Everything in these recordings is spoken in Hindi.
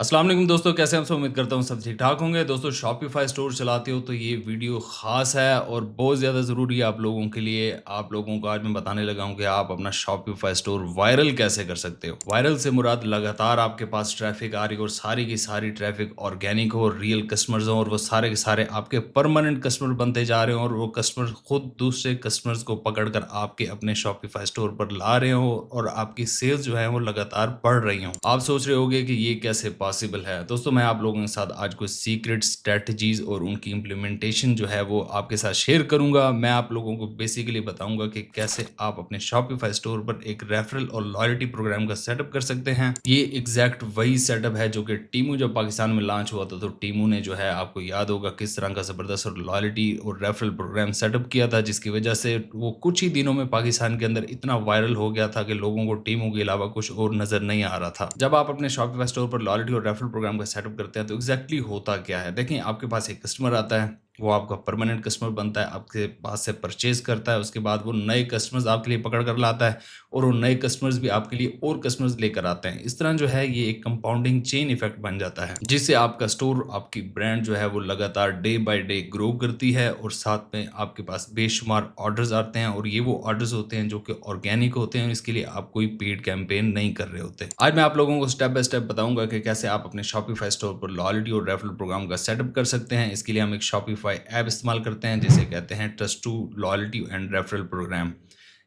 अस्सलाम वालेकुम दोस्तों, कैसे हैं आप सब। उम्मीद करता हूँ सब ठीक ठाक होंगे। दोस्तों शॉपिफाई स्टोर चलाते हो तो ये वीडियो ख़ास है और बहुत ज़्यादा ज़रूरी है आप लोगों के लिए। आप लोगों को आज मैं बताने लगा हूँ कि आप अपना शॉपिफाई स्टोर वायरल कैसे कर सकते हो। वायरल से मुराद लगातार आपके पास ट्रैफिक आ रही हो और सारी की सारी ट्रैफिक ऑर्गेनिक हो, रियल कस्टमर्स हो और वो सारे के सारे आपके परमानेंट कस्टमर बनते जा रहे हो और वो कस्टमर खुद दूसरे कस्टमर्स को पकड़ कर आपके अपने शॉपिफाई स्टोर पर ला रहे हो और आपकी सेल्स जो है वो लगातार बढ़ रही हो। आप सोच रहे होगे कि ये कैसे पॉसिबल है। दोस्तों मैं आप लोगों के साथ आज कुछ सीक्रेट स्ट्रेटजीज और उनकी इम्प्लीमेंटेशन जो है वो आपके साथ शेयर करूंगा। मैं आप लोगों को बेसिकली बताऊंगा कि कैसे आप अपने शॉपिफाई स्टोर पर एक रेफरल और लॉयल्टी प्रोग्राम का सेटअप कर सकते हैं। ये एग्जैक्ट वही सेटअप है जो कि टीमू जब पाकिस्तान में लॉन्च हुआ था तो टीमू ने जो है आपको याद होगा किस तरह का जबरदस्त और लॉयल्टी और रेफरल प्रोग्राम सेटअप किया था, जिसकी वजह से वो कुछ ही दिनों में पाकिस्तान के अंदर इतना वायरल हो गया था कि लोगों को टीमू के अलावा कुछ और नजर नहीं आ रहा था। जब आप अपने शॉपिफाई स्टोर पर लॉयल्टी और रेफरल प्रोग्राम का सेटअप करते हैं तो एग्जैक्टली होता क्या है। देखिए, आपके पास एक कस्टमर आता है, वो आपका परमानेंट कस्टमर बनता है, आपके पास से परचेज करता है, उसके बाद वो नए कस्टमर्स आपके लिए पकड़ कर लाता है और वो नए कस्टमर्स भी आपके लिए और कस्टमर्स लेकर आते हैं। इस तरह जो है ये एक कंपाउंडिंग चेन इफेक्ट बन जाता है, जिससे आपका स्टोर, आपकी ब्रांड जो है वो लगातार डे बाय डे ग्रो करती है और साथ में आपके पास बेशुमार ऑर्डर्स आते हैं और ये वो ऑर्डर्स होते हैं जो कि ऑर्गेनिक होते हैं। इसके लिए आप कोई पेड कैंपेन नहीं कर रहे होते। आज मैं आप लोगों को स्टेप बाय स्टेप बताऊंगा कि कैसे आप अपने शॉपिफाई स्टोर पर लॉयल्टी और रेफरल प्रोग्राम का सेटअप कर सकते हैं। इसके लिए हम एक शॉपिफाई ऐप इस्तेमाल करते हैं जिसे कहते हैं trust to loyalty and referral program.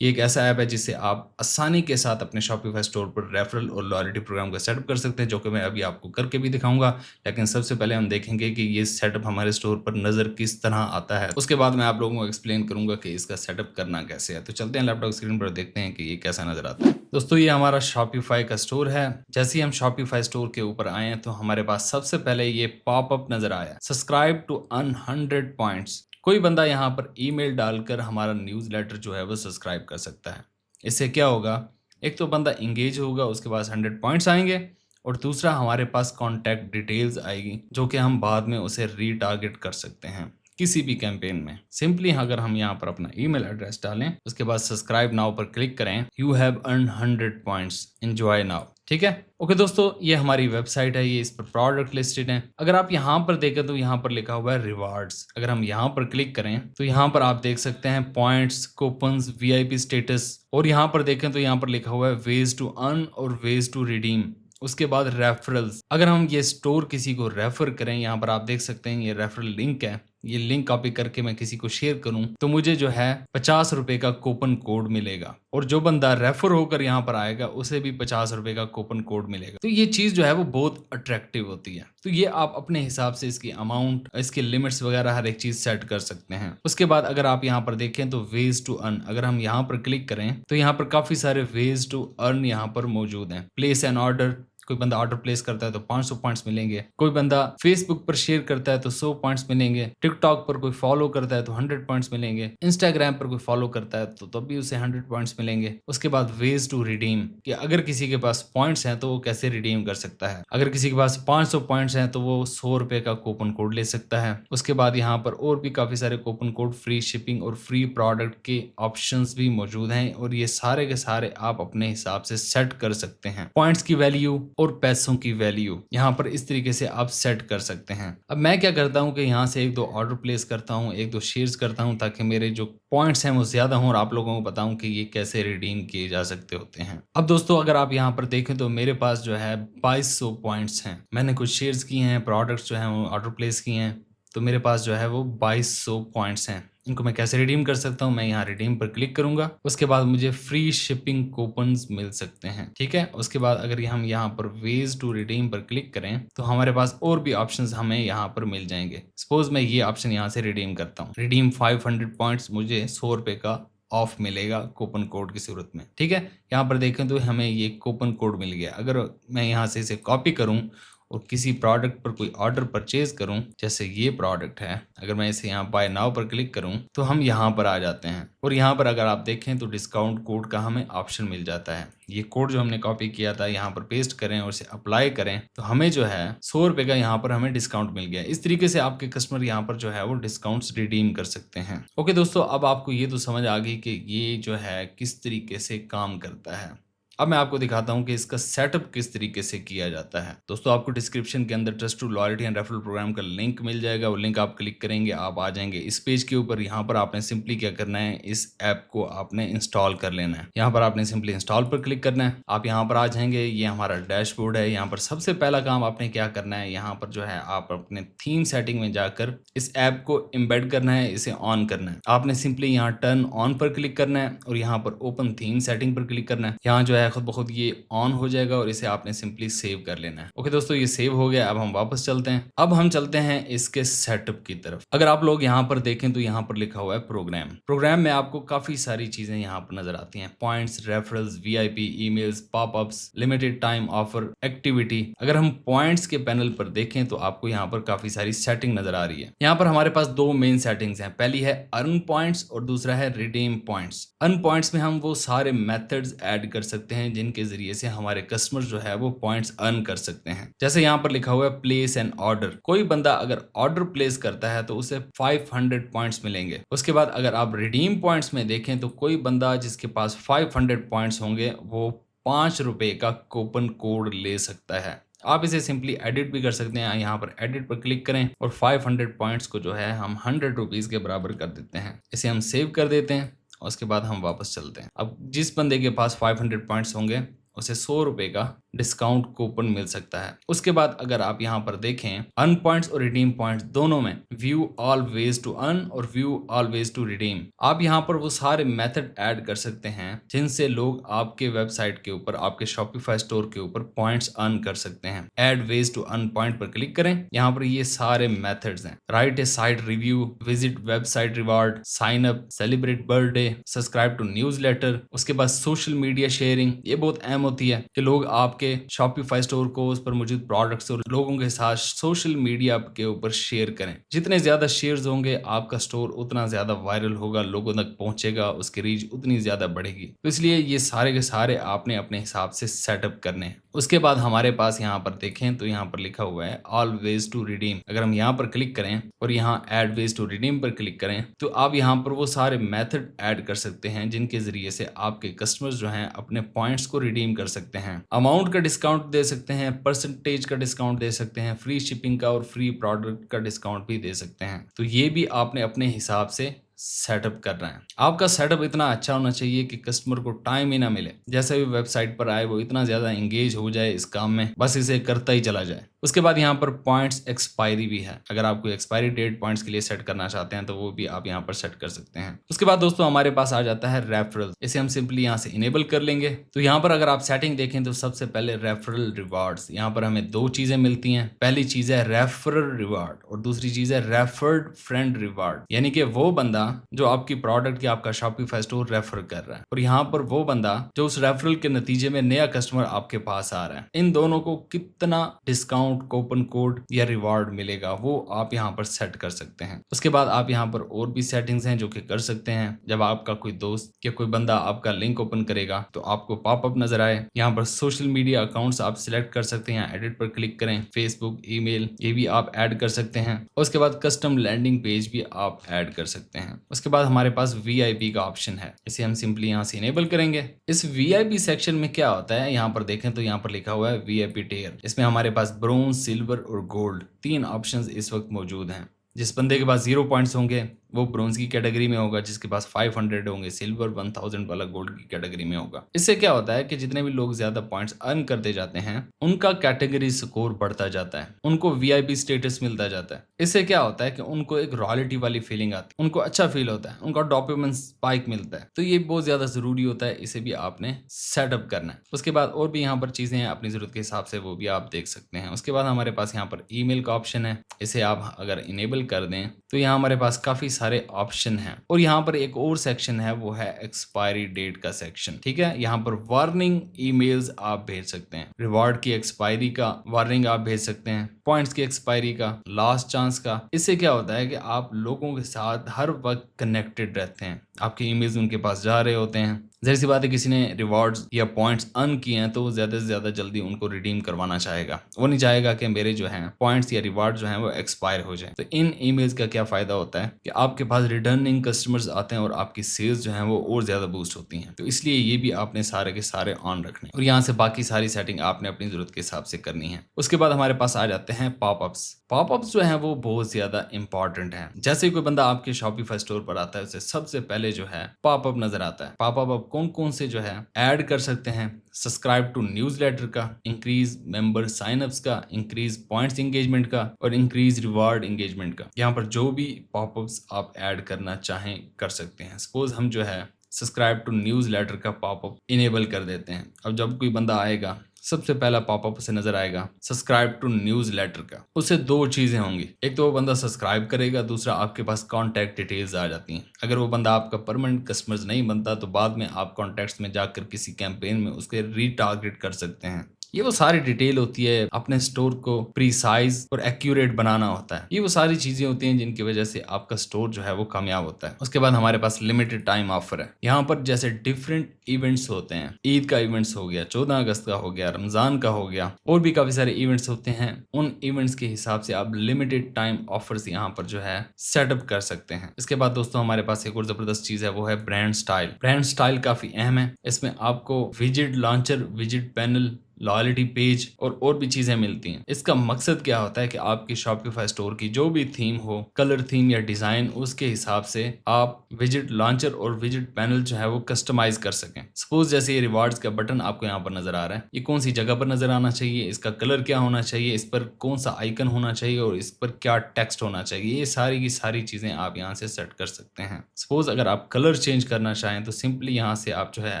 ये एक ऐसा ऐप है जिससे आप आसानी के साथ अपने शॉपिफाई स्टोर पर रेफरल और लॉयल्टी प्रोग्राम का सेटअप कर सकते हैं, जो कि मैं अभी आपको करके भी दिखाऊंगा। लेकिन सबसे पहले हम देखेंगे कि ये सेटअप हमारे स्टोर पर नजर किस तरह आता है। उसके बाद मैं आप लोगों को एक्सप्लेन करूंगा कि इसका सेटअप करना कैसे है। तो चलते हैं लैपटॉप स्क्रीन पर, देखते हैं कि ये कैसा नजर आता है। दोस्तों ये हमारा शॉपिफाई का स्टोर है। जैसे ही हम शॉपिफाई स्टोर के ऊपर आए हैं तो हमारे पास सबसे पहले ये पॉपअप नजर आया, सब्सक्राइब टू अर्न 100 पॉइंट्स। कोई बंदा यहाँ पर ईमेल डालकर हमारा न्यूज़लेटर जो है वो सब्सक्राइब कर सकता है। इससे क्या होगा, एक तो बंदा इंगेज होगा, उसके पास 100 पॉइंट्स आएंगे और दूसरा हमारे पास कॉन्टैक्ट डिटेल्स आएगी जो कि हम बाद में उसे रीटारगेट कर सकते हैं किसी भी कैंपेन में। सिंपली अगर हम यहाँ पर अपना ईमेल एड्रेस डालें, उसके बाद सब्सक्राइब नाउ पर क्लिक करें, you have earn 100 points, enjoy now. ठीक है, ओके दोस्तों, ये हमारी वेबसाइट है, ये इस पर प्रोडक्ट लिस्टेड है। अगर आप यहाँ पर देखें तो यहाँ पर लिखा हुआ है रिवार्ड्स। अगर हम यहाँ पर क्लिक करें तो यहाँ पर आप देख सकते हैं पॉइंट्स, कूपन्स, वीआईपी स्टेटस, और यहाँ पर देखें तो यहाँ पर लिखा हुआ है वेज टू अर्न और वेज टू रिडीम। उसके बाद रेफरल्स, अगर हम ये स्टोर किसी को रेफर करें, यहाँ पर आप देख सकते हैं ये रेफरल लिंक है, ये लिंक कॉपी करके मैं किसी को शेयर करूं तो मुझे जो है 50 रुपए का कूपन कोड मिलेगा और जो बंदा रेफर होकर यहाँ पर आएगा उसे भी 50 रुपए का कूपन कोड मिलेगा। तो ये चीज जो है वो बहुत अट्रैक्टिव होती है। तो ये आप अपने हिसाब से इसकी अमाउंट, इसके लिमिट्स वगैरह हर एक चीज सेट कर सकते हैं। उसके बाद अगर आप यहाँ पर देखें तो वेज टू अर्न, अगर हम यहाँ पर क्लिक करें तो यहाँ पर काफी सारे वेज टू अर्न यहाँ पर मौजूद हैं। प्लेस एन ऑर्डर, कोई बंदा ऑर्डर प्लेस करता है तो 500 पॉइंट्स मिलेंगे। कोई बंदा फेसबुक पर शेयर करता है तो 100 पॉइंट्स मिलेंगे। टिकटॉक पर कोई फॉलो करता है तो 100 पॉइंट्स मिलेंगे। इंस्टाग्राम पर कोई फॉलो करता है तो तब भी उसे 100 पॉइंट्स मिलेंगे। उसके बाद वेज टू रिडीम, कि अगर किसी के पास पॉइंट्स हैं तो वो कैसे रिडीम कर सकता है। अगर किसी के पास 500 पॉइंट्स हैं तो वो 100 रुपए का कूपन कोड ले सकता है। उसके बाद यहाँ पर और भी काफी सारे कूपन कोड, फ्री शिपिंग और फ्री प्रोडक्ट के ऑप्शंस भी मौजूद हैं और ये सारे के सारे आप अपने हिसाब से सेट कर सकते हैं। पॉइंट्स की वैल्यू और पैसों की वैल्यू यहाँ पर इस तरीके से आप सेट कर सकते हैं। अब मैं क्या करता हूँ कि यहाँ से एक दो ऑर्डर प्लेस करता हूँ, एक दो शेयर्स करता हूँ ताकि मेरे जो पॉइंट्स हैं वो ज्यादा हों और आप लोगों को बताऊं कि ये कैसे रिडीम किए जा सकते होते हैं। अब दोस्तों अगर आप यहाँ पर देखें तो मेरे पास जो है 2200 पॉइंट्स हैं। मैंने कुछ शेयर्स किए हैं, प्रोडक्ट्स जो हैं वो ऑर्डर प्लेस किए हैं, तो मेरे पास जो है वो 2200 पॉइंट्स हैं। इनको मैं कैसे रिडीम कर सकता हूँ, मैं यहाँ रिडीम पर क्लिक करूंगा। उसके बाद मुझे फ्री शिपिंग कूपन्स मिल सकते हैं। ठीक है, उसके बाद अगर हम यहाँ पर वेज टू रिडीम पर क्लिक करें तो हमारे पास और भी ऑप्शंस हमें यहाँ पर मिल जाएंगे। सपोज मैं ये ऑप्शन यहाँ से रिडीम करता हूँ, रिडीम 500 पॉइंट्स, मुझे 100 रुपए का ऑफ मिलेगा कूपन कोड की सूरत में। ठीक है, यहाँ पर देखें तो हमें ये कूपन कोड मिल गया। अगर मैं यहाँ से इसे कॉपी करूँ और किसी प्रोडक्ट पर कोई ऑर्डर परचेज करूं, जैसे ये प्रोडक्ट है, अगर मैं इसे यहाँ बाय नाउ पर क्लिक करूं तो हम यहाँ पर आ जाते हैं और यहाँ पर अगर आप देखें तो डिस्काउंट कोड का हमें ऑप्शन मिल जाता है। ये कोड जो हमने कॉपी किया था यहाँ पर पेस्ट करें और इसे अप्लाई करें तो हमें जो है 100 रुपए का यहाँ पर हमें डिस्काउंट मिल गया। इस तरीके से आपके कस्टमर यहाँ पर जो है वो डिस्काउंट्स रिडीम कर सकते हैं। ओके दोस्तों, अब आपको ये तो समझ आ गई कि ये जो है किस तरीके से काम करता है। अब मैं आपको दिखाता हूँ कि इसका सेटअप किस तरीके से किया जाता है। दोस्तों आपको डिस्क्रिप्शन के अंदर trust to loyalty and referral program का लिंक मिल जाएगा। वो लिंक आप क्लिक करेंगे, आप आ जाएंगे इस पेज के ऊपर। यहाँ पर आपने सिंपली क्या करना है, इस ऐप को आपने इंस्टॉल कर लेना है। यहाँ पर आपने सिंपली इंस्टॉल पर क्लिक करना है। आप यहाँ पर आ जाएंगे, ये हमारा डैशबोर्ड है। यहाँ पर सबसे पहला काम आपने क्या करना है, यहाँ पर जो है आप अपने थीम सेटिंग में जाकर इस ऐप को एम्बेड करना है, इसे ऑन करना है। आपने सिंपली यहाँ टर्न ऑन पर क्लिक करना है और यहाँ पर ओपन थीम सेटिंग पर क्लिक करना है। यहाँ जो है खुद ब खुद ये ऑन हो जाएगा और इसे आपने सिंपली सेव कर लेना है। ओके दोस्तों, ये सेव हो गया। अब हम वापस चलते हैं। अब हम चलते हैं इसके सेटअप की तरफ। अगर आप लोग यहाँ पर देखें तो यहाँ पर लिखा हुआ है प्रोग्राम। प्रोग्राम में आपको काफी सारी चीजें यहाँ पर नजर आती हैं, points, referrals, VIP, emails, popups, limited time offer, activity. अगर हम पॉइंट्स के पैनल पर देखें तो आपको यहाँ पर काफी सारी सेटिंग नजर आ रही है। यहाँ पर हमारे पास दो मेन सेटिंग्स हैं। पहली है अर्न पॉइंट्स और दूसरा है रिडीम पॉइंट्स। अर्न पॉइंट्स में हम वो सारे मेथड्स ऐड कर सकते हैं जिनके जरिए से हमारे कस्टमर जो है वो पॉइंट्स अर्न कर सकते हैं। जैसे यहाँ पर लिखा हुआ है प्लेस एन ऑर्डर। कोई बंदा अगर ऑर्डर प्लेस करता है तो उसे 500 पॉइंट्स मिलेंगे। उसके बाद अगर आप रिडीम पॉइंट्स में देखें तो कोई बंदा जिसके पास 500 पॉइंट्स होंगे वो ₹5 का कूपन कोड ले सकता है। आप इसे सिंपली एडिट भी कर सकते हैं। यहाँ पर एडिट पर क्लिक करें और 500 पॉइंट्स को जो है हम ₹100 के बराबर कर देते हैं। इसे हम सेव कर देते हैं और उसके बाद हम वापस चलते हैं। अब जिस बंदे के पास 500 पॉइंट्स होंगे उसे ₹100 का डिस्काउंट कूपन मिल सकता है। उसके बाद अगर आप यहाँ पर देखें अर्न पॉइंट्स और रिडीम पॉइंट्स दोनों में view all ways to earn और view all ways to redeem, आप यहाँ पर वो सारे मेथड ऐड कर सकते हैं जिनसे लोग आपके वेबसाइट के ऊपर, आपके शॉपिफाई स्टोर के ऊपर पॉइंट्स अर्न कर सकते हैं। Add ways to earn point पर क्लिक करें। यहाँ पर ये सारे मेथड्स हैं। Write a site review, visit website reward, sign up, celebrate birthday, subscribe to newsletter. उसके बाद सोशल मीडिया शेयरिंग। ये बहुत अहम होती है कि लोग आपके शॉपिफाई स्टोर को, उस पर मौजूद प्रोडक्ट्स और लोगों के साथ सोशल मीडिया के ऊपर शेयर करें। जितने ज्यादा शेयर्स होंगे आपका स्टोर उतना ज्यादा वायरल होगा, लोगों तक पहुंचेगा, उसकी रीच उतनी ज्यादा बढ़ेगी। तो इसलिए ये सारे के सारे आपने अपने हिसाब से सेटअप करने हैं। उसके बाद हमारे पास यहाँ पर देखें तो यहाँ पर लिखा हुआ है ऑल वेज टू रिडीम। अगर हम यहाँ पर क्लिक करें और यहाँ ऐड वेज टू रिडीम पर क्लिक करें तो आप यहाँ पर वो सारे मेथड ऐड कर सकते हैं जिनके जरिए से आपके कस्टमर्स जो हैं अपने पॉइंट्स को रिडीम कर सकते हैं। अमाउंट का डिस्काउंट दे सकते हैं, परसेंटेज का डिस्काउंट दे सकते हैं, फ्री शिपिंग का और फ्री प्रोडक्ट का डिस्काउंट भी दे सकते हैं। तो ये भी आपने अपने हिसाब से सेटअप करना है। आपका सेटअप इतना अच्छा होना चाहिए कि कस्टमर को टाइम ही ना मिले, जैसे भी वेबसाइट पर आए वो इतना ज्यादा एंगेज हो जाए इस काम में, बस इसे करता ही चला जाए। उसके बाद यहाँ पर पॉइंट्स एक्सपायरी भी है। अगर आप कोई एक्सपायरी डेट पॉइंट्स के लिए सेट करना चाहते हैं तो वो भी आप यहाँ पर सेट कर सकते हैं। उसके बाद दोस्तों हमारे पास आ जाता है रेफरल। इसे हम सिंपली यहाँ से इनेबल कर लेंगे। तो यहाँ पर अगर आप सेटिंग देखें तो सबसे पहले रेफरल रिवार्ड्स, यहाँ पर हमें दो चीजें मिलती हैं। पहली चीज है रेफरल रिवार्ड और दूसरी चीज है रेफर्ड फ्रेंड रिवार्ड, यानी कि वो बंदा जो आपकी प्रोडक्ट या आपका शॉपिफाई स्टोर रेफर कर रहा है और यहाँ पर वो बंदा जो उस रेफरल के नतीजे में नया कस्टमर आपके पास आ रहा है। इन दोनों को कितना डिस्काउंट, कूपन कोड या रिवार्ड मिलेगा वो आप यहाँ पर सेट कर सकते हैं। उसके बाद आप यहाँ पर और भी सेटिंग्स हैं जो कि कर सकते हैं। जब आपका कोई दोस्त या कोई बंदा आपका लिंक ओपन करेगा तो आपको पॉपअप नजर आए। यहाँ पर सोशल मीडिया अकाउंट्स आप सिलेक्ट कर सकते हैं, एडिट पर क्लिक करें, फेसबुक, ईमेल, ये भी आप ऐड कर सकते हैं। उसके बाद कस्टम लैंडिंग पेज भी आप ऐड कर सकते हैं। उसके बाद हमारे पास वीआईपी का ऑप्शन है, इसे हम सिंपली यहाँ से इनेबल करेंगे। इस वीआईपी सेक्शन में क्या होता है, यहाँ पर देखें तो यहाँ पर लिखा हुआ है वीआईपी टियर। इसमें हमारे पास ब्रोंज, सिल्वर और गोल्ड 3 ऑप्शंस इस वक्त मौजूद हैं। जिस बंदे के पास 0 पॉइंट्स होंगे वो ब्रोंज की कैटेगरी में होगा, जिसके पास 500 होंगे सिल्वर, 1000 वाला गोल्ड की कैटेगरी में होगा। इससे क्या होता है कि जितने भी लोग ज्यादा पॉइंट्स अर्न करते जाते हैं उनका कैटेगरी स्कोर बढ़ता जाता है, उनको वीआईपी स्टेटस मिलता जाता है। इससे क्या होता है कि उनको एक रॉयल्टी वाली फीलिंग आती है, उनको अच्छा फील होता है, उनका डॉक्यूमेंट स्पाइक मिलता है। तो ये बहुत ज्यादा जरूरी होता है, इसे भी आपने सेटअप करना है। उसके बाद और भी यहाँ पर चीजें हैं अपनी जरूरत के हिसाब से, वो भी आप देख सकते हैं। उसके बाद हमारे पास यहाँ पर ईमेल का ऑप्शन है, इसे आप अगर इनेबल कर दें तो यहाँ हमारे पास काफी सारे ऑप्शन है। और यहाँ पर एक और सेक्शन है, वो है एक्सपायरी डेट का सेक्शन। ठीक है, यहाँ पर वार्निंग ईमेल्स आप भेज सकते हैं, रिवॉर्ड की एक्सपायरी का वार्निंग आप भेज सकते हैं, पॉइंट्स की एक्सपायरी का, लास्ट चांस का। इससे क्या होता है कि आप लोगों के साथ हर वक्त कनेक्टेड रहते हैं, आपके ईमेल्स उनके पास जा रहे होते हैं, ज़ाहिर सी बात है किसी ने रिवॉर्ड्स या पॉइंट्स अर्न किए हैं तो वो ज़्यादा से ज़्यादा जल्दी उनको रिडीम करवाना चाहेगा। वो नहीं चाहेगा कि मेरे जो हैं पॉइंट्स या रिवार्ड जो हैं वो एक्सपायर हो जाए। तो इन ईमेल्स का क्या फ़ायदा होता है कि आपके पास रिटर्निंग कस्टमर्स आते हैं और आपकी सेल्स जो हैं वो और ज़्यादा बूस्ट होती हैं। तो इसलिए ये भी आपने सारे के सारे ऑन रखने हैं और यहाँ से बाकी सारी सेटिंग आपने अपनी ज़रूरत के हिसाब से करनी है। उसके बाद हमारे पास आ जाते हैं पॉपअप्स। पॉपअप्स जो हैं वो बहुत ज़्यादा इंपॉर्टेंट हैं। जैसे ही कोई बंदा आपके शॉपिफाई स्टोर पर आता है उसे सबसे पहले जो है पॉपअप नजर आता है। पॉपअप आप कौन कौन से जो है ऐड कर सकते हैं, सब्सक्राइब टू न्यूज़लेटर का, इंक्रीज मेंबर साइनअप्स का, इंक्रीज पॉइंट्स एंगेजमेंट का और इंक्रीज रिवार्ड एंगेजमेंट का। यहाँ पर जो भी पॉपअप्स आप ऐड करना चाहें कर सकते हैं। सपोज हम जो है सब्सक्राइब टू न्यूज़लेटर का पॉपअप इनेबल कर देते हैं। अब जब कोई बंदा आएगा सबसे पहला पॉपअप उसे नजर आएगा सब्सक्राइब टू न्यूज़लेटर का। उससे दो चीजें होंगी, एक तो वो बंदा सब्सक्राइब करेगा, दूसरा आपके पास कॉन्टैक्ट डिटेल्स आ जाती हैं। अगर वो बंदा आपका परमानेंट कस्टमर्स नहीं बनता तो बाद में आप कॉन्टैक्ट्स में जाकर किसी कैंपेन में उसके रीटारगेट कर सकते हैं। ये वो सारी डिटेल होती है, अपने स्टोर को प्रीसाइज और एक्यूरेट बनाना होता है। ये वो सारी चीजें होती हैं जिनकी वजह से आपका स्टोर जो है वो कामयाब होता है। उसके बाद हमारे पास लिमिटेड टाइम ऑफर है। यहाँ पर जैसे डिफरेंट इवेंट्स होते हैं, ईद का इवेंट्स हो गया, 14 अगस्त का हो गया, रमजान का हो गया और भी काफी सारे इवेंट्स होते हैं। उन इवेंट्स के हिसाब से आप लिमिटेड टाइम ऑफर्स यहाँ पर जो है सेटअप कर सकते हैं। इसके बाद दोस्तों हमारे पास एक और जबरदस्त चीज है, वो है ब्रांड स्टाइल। ब्रांड स्टाइल काफी अहम है। इसमें आपको visit launcher, visit panel, loyalty page और भी चीजें मिलती हैं। इसका मकसद क्या होता है कि आपकी शॉपिफाई स्टोर की जो भी थीम हो, कलर थीम या डिजाइन, उसके हिसाब से आप विजिट लॉन्चर और विजिट पैनल जो है वो कस्टमाइज कर सकें। सपोज जैसे ये रिवार्ड्स का बटन आपको यहाँ पर नजर आ रहा है, ये कौन सी जगह पर नजर आना चाहिए, इसका कलर क्या होना चाहिए, इस पर कौन सा आइकन होना चाहिए और इस पर क्या टेक्स्ट होना चाहिए, ये सारी की सारी चीजें आप यहाँ से सेट कर सकते हैं। सपोज अगर आप कलर चेंज करना चाहें तो सिंपली यहाँ से आप जो है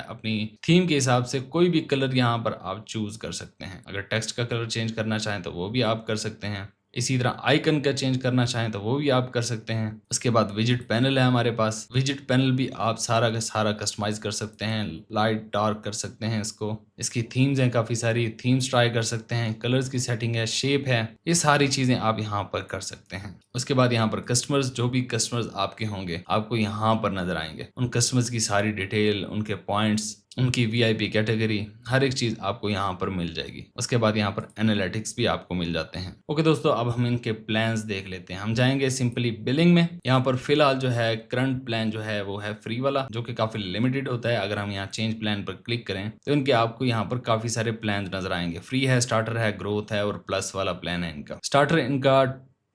अपनी थीम के हिसाब से कोई भी कलर यहाँ पर आप चूज कर सकते हैं। अगर टेक्स्ट का कलर चेंज करना चाहें तो वो भी आप कर सकते हैं। इसी तरह आइकन का चेंज करना चाहें तो वो भी आप कर सकते हैं। उसके बाद विजिट पैनल है हमारे पास। विजिट पैनल भी आप सारा का सारा कस्टमाइज कर सकते हैं, लाइट डार्क कर सकते हैं इसको। इसकी थीम्स हैं, काफ़ी सारी थीम्स ट्राई कर सकते हैं, कलर्स की सेटिंग है, शेप है, ये सारी चीज़ें आप यहाँ पर कर सकते हैं। उसके बाद यहाँ पर कस्टमर्स, जो भी कस्टमर्स आपके होंगे आपको यहाँ पर नजर आएंगे। उन कस्टमर्स की सारी डिटेल, उनके पॉइंट्स, उनकी वीआईपी कैटेगरी, हर एक चीज आपको यहाँ पर मिल जाएगी। उसके बाद यहाँ पर एनालिटिक्स भी आपको मिल जाते हैं। ओके दोस्तों, अब हम इनके प्लान्स देख लेते हैं। हम जाएंगे सिंपली बिलिंग में। यहाँ पर फिलहाल जो है करंट प्लान जो है वो है फ्री वाला, जो कि काफी लिमिटेड होता है। अगर हम यहाँ चेंज प्लान पर क्लिक करें तो इनके आपको यहाँ पर काफी सारे प्लान नजर आएंगे। फ्री है, स्टार्टर है, ग्रोथ है और प्लस वाला प्लान है इनका। स्टार्टर इनका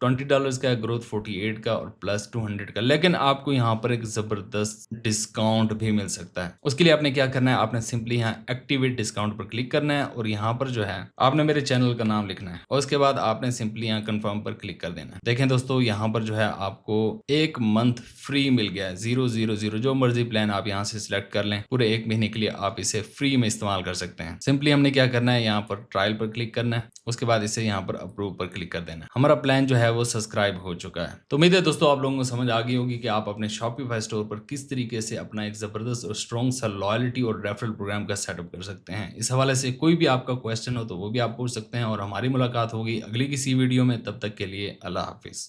$20 का है, ग्रोथ 48 का और प्लस 200 का। लेकिन आपको यहाँ पर एक जबरदस्त डिस्काउंट भी मिल सकता है। उसके लिए आपने क्या करना है, आपने सिंपली यहाँ एक्टिवेट डिस्काउंट पर क्लिक करना है और यहाँ पर जो है आपने मेरे चैनल का नाम लिखना है और उसके बाद आपने सिंपली यहाँ कंफर्म पर क्लिक कर देना है। देखें दोस्तों, यहाँ पर जो है आपको 1 मंथ फ्री मिल गया है। 000 जो मर्जी प्लान आप यहाँ से सिलेक्ट कर लें, पूरे 1 महीने के लिए आप इसे फ्री में इस्तेमाल कर सकते हैं। सिंपली हमने क्या करना है, यहाँ पर ट्रायल पर क्लिक करना है, उसके बाद इसे यहाँ पर अप्रूव पर क्लिक कर देना है। हमारा प्लान जो है वो सब्सक्राइब हो चुका है। तो उम्मीद है दोस्तों आप लोगों को समझ आ गई होगी कि आप अपने शॉपिफाई स्टोर पर किस तरीके से अपना एक जबरदस्त और स्ट्रॉन्ग सा लॉयल्टी और रेफरल प्रोग्राम का सेटअप कर सकते हैं। इस हवाले से कोई भी आपका क्वेश्चन हो तो वो भी आप पूछ सकते हैं और हमारी मुलाकात होगी अगली किसी वीडियो में। तब तक के लिए अल्लाह हाफिज।